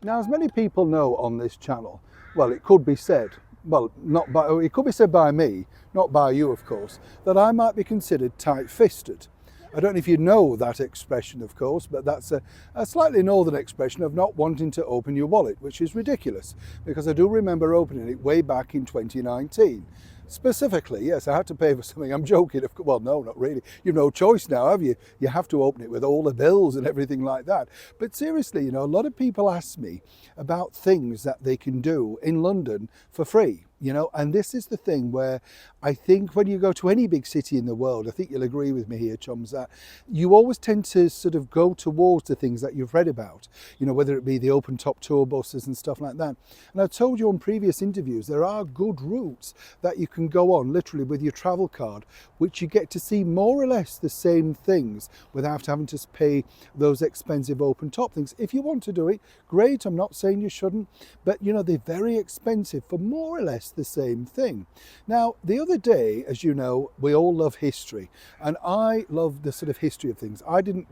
Now, as many people know on this channel, well, it could be said, well, not by, it could be said by me, not by you, of course, that I might be considered tight-fisted. I don't know if you know that expression, of course, but that's a slightly northern expression of not wanting to open your wallet, which is ridiculous, because I do remember opening it way back in 2019. Specifically, yes, I had to pay for something. I'm joking. Well, no, not really. You've no choice now, have you? You have to open it with all the bills and everything like that. But seriously, a lot of people ask me about things that they can do in London for free. And this is the thing where I think when you go to any big city in the world, I think you'll agree with me here, chums, that you always tend to sort of go towards the things that you've read about, whether it be the open top tour buses and stuff like that. And I've told you on previous interviews, there are good routes that you can go on literally with your travel card, which you get to see more or less the same things without having to pay those expensive open top things. If you want to do it, great. I'm not saying you shouldn't, but they're very expensive for more or less the same thing. Now, the other day, as you know, we all love history, and I love the sort of history of things. I didn't,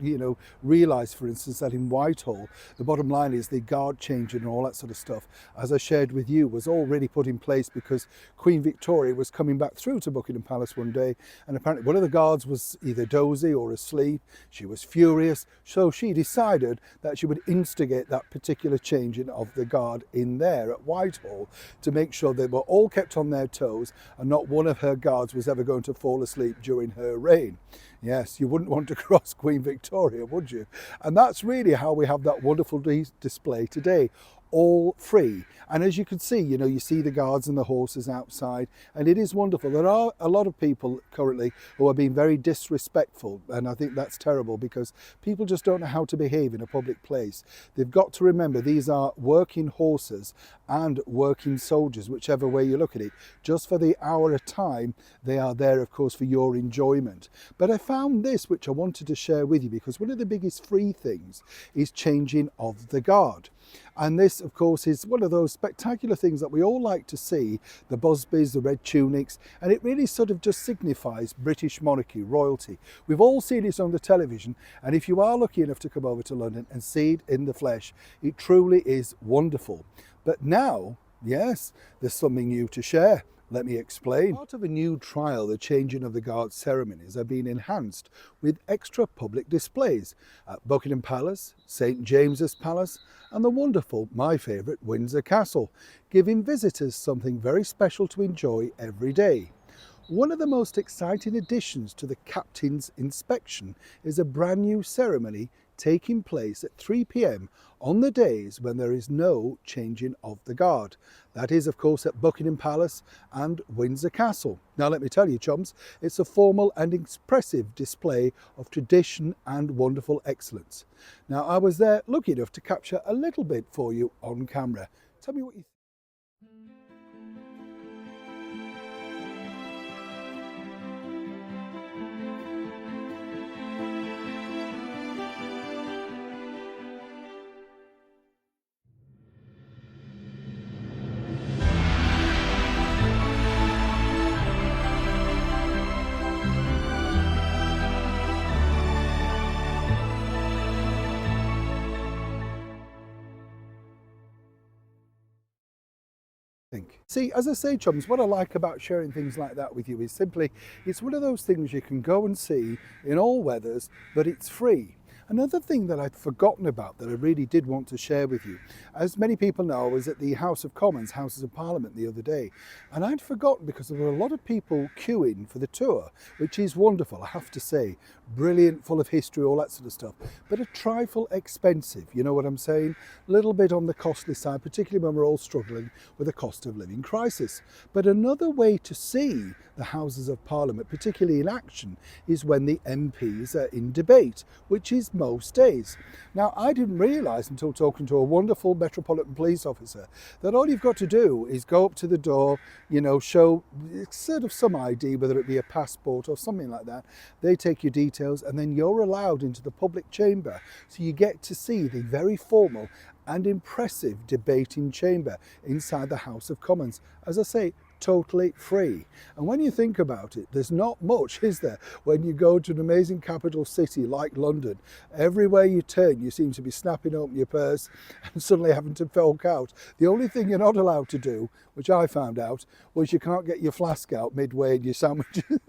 realize, for instance, that in Whitehall, the bottom line is the guard changing and all that sort of stuff, as I shared with you, was already put in place because Queen Victoria was coming back through to Buckingham Palace one day, and apparently one of the guards was either dozy or asleep. She was furious, so she decided that she would instigate that particular changing of the guard in there at Whitehall to make sure they were all kept on their toes and not one of her guards was ever going to fall asleep during her reign. Yes, you wouldn't want to cross Queen Victoria, would you? And that's really how we have that wonderful display today, all free. And as you can see, you see the guards and the horses outside, and it is wonderful. There are a lot of people currently who are being very disrespectful, and I think that's terrible because people just don't know how to behave in a public place. They've got to remember these are working horses and working soldiers, whichever way you look at it. Just for the hour of time, they are there, of course, for your enjoyment. But I found this, which I wanted to share with you, because one of the biggest free things is changing of the guard. And this, of course, is one of those spectacular things that we all like to see, the busbies, the red tunics, and it really sort of just signifies British monarchy, royalty. We've all seen it on the television, and if you are lucky enough to come over to London and see it in the flesh, it truly is wonderful. But now, yes, there's something new to share. Let me explain. Part of a new trial, the changing of the guard ceremonies are being enhanced with extra public displays at Buckingham Palace, St James's Palace, and the wonderful, my favourite, Windsor Castle, giving visitors something very special to enjoy every day. One of the most exciting additions to the Captain's inspection is a brand new ceremony taking place at 3 p.m. on the days when there is no changing of the guard. That is, of course, at Buckingham Palace and Windsor Castle. Now, let me tell you, chums, it's a formal and expressive display of tradition and wonderful excellence. Now, I was there lucky enough to capture a little bit for you on camera. Tell me what you think. See, as I say, chums, what I like about sharing things like that with you is simply, it's one of those things you can go and see in all weathers, but it's free. Another thing that I'd forgotten about that I really did want to share with you, as many people know, I was at the House of Commons, Houses of Parliament the other day, and I'd forgotten because there were a lot of people queuing for the tour, which is wonderful, I have to say. Brilliant, full of history, all that sort of stuff, but a trifle expensive, you know what I'm saying? A little bit on the costly side, particularly when we're all struggling with a cost of living crisis. But another way to see the Houses of Parliament, particularly in action, is when the MPs are in debate, which is most days. Now, I didn't realise until talking to a wonderful Metropolitan Police officer that all you've got to do is go up to the door, show sort of some ID, whether it be a passport or something like that. They take your details and then you're allowed into the public chamber. So you get to see the very formal and impressive debating chamber inside the House of Commons. As I say, totally free. And when you think about it, there's not much, is there, when you go to an amazing capital city like London. Everywhere you turn, you seem to be snapping open your purse and suddenly having to fork out. The only thing you're not allowed to do, which I found out, was you can't get your flask out midway in your sandwiches.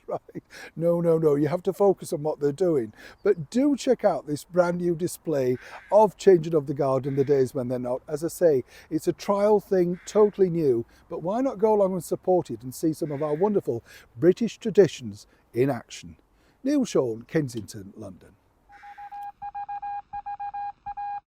Right? No, no, no. You have to focus on what they're doing. But do check out this brand new display of Changing of the Guard in the days when they're not. As I say, it's a trial thing, totally new. But why not go along and support it and see some of our wonderful British traditions in action? Neil Shawn, Kensington, London.